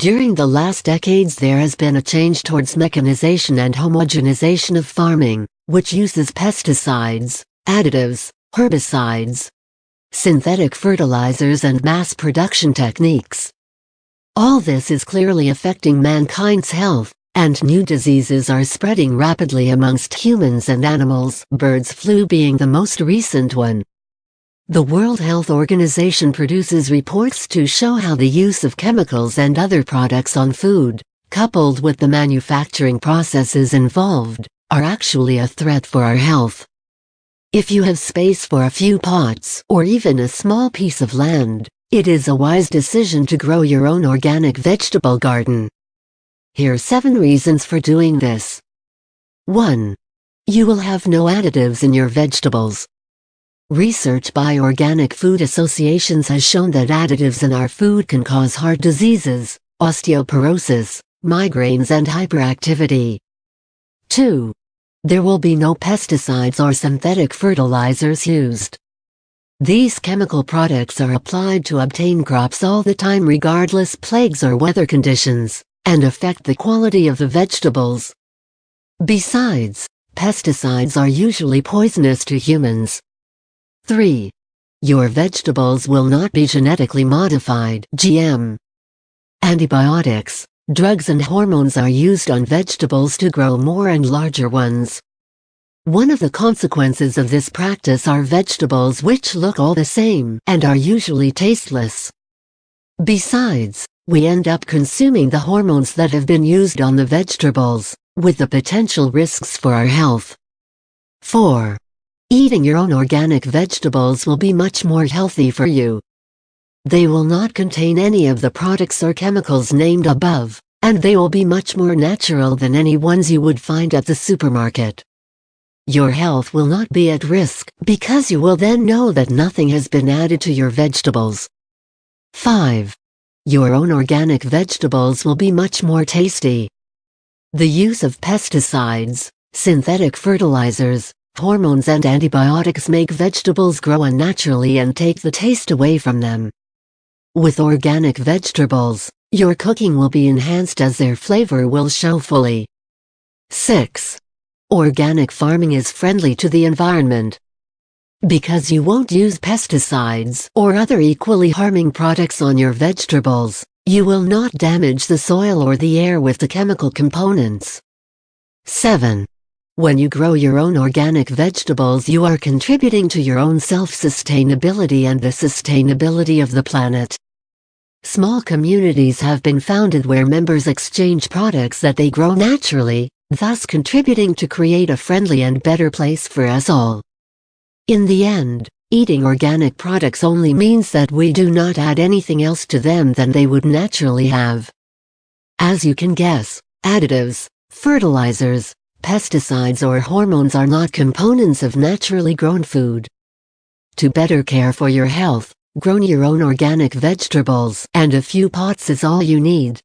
During the last decades there has been a change towards mechanization and homogenization of farming, which uses pesticides, additives, herbicides, synthetic fertilizers and mass production techniques. All this is clearly affecting mankind's health, and new diseases are spreading rapidly amongst humans and animals, bird flu being the most recent one. The World Health Organization produces reports to show how the use of chemicals and other products on food, coupled with the manufacturing processes involved, are actually a threat for our health. If you have space for a few pots or even a small piece of land, it is a wise decision to grow your own organic vegetable garden. Here are 7 reasons for doing this. 1. You will have no additives in your vegetables. Research by organic food associations has shown that additives in our food can cause heart diseases, osteoporosis, migraines and hyperactivity. 2. There will be no pesticides or synthetic fertilizers used. These chemical products are applied to obtain crops all the time regardless plagues or weather conditions, and affect the quality of the vegetables. Besides, pesticides are usually poisonous to humans. 3. Your vegetables will not be genetically modified (GM). Antibiotics, drugs and hormones are used on vegetables to grow more and larger ones. One of the consequences of this practice are vegetables which look all the same and are usually tasteless. Besides, we end up consuming the hormones that have been used on the vegetables, with the potential risks for our health. 4. Eating your own organic vegetables will be much more healthy for you. They will not contain any of the products or chemicals named above, and they will be much more natural than any ones you would find at the supermarket. Your health will not be at risk because you will then know that nothing has been added to your vegetables. 5. Your own organic vegetables will be much more tasty. The use of pesticides, synthetic fertilizers, hormones and antibiotics make vegetables grow unnaturally and take the taste away from them. With organic vegetables, your cooking will be enhanced as their flavor will show fully. 6. Organic farming is friendly to the environment. Because you won't use pesticides or other equally harming products on your vegetables, you will not damage the soil or the air with the chemical components. 7. When you grow your own organic vegetables, you are contributing to your own self-sustainability and the sustainability of the planet. Small communities have been founded where members exchange products that they grow naturally, thus contributing to create a friendly and better place for us all. In the end, eating organic products only means that we do not add anything else to them than they would naturally have. As you can guess, additives, fertilizers, pesticides or hormones are not components of naturally grown food. To better care for your health, grow your own organic vegetables, and a few pots is all you need.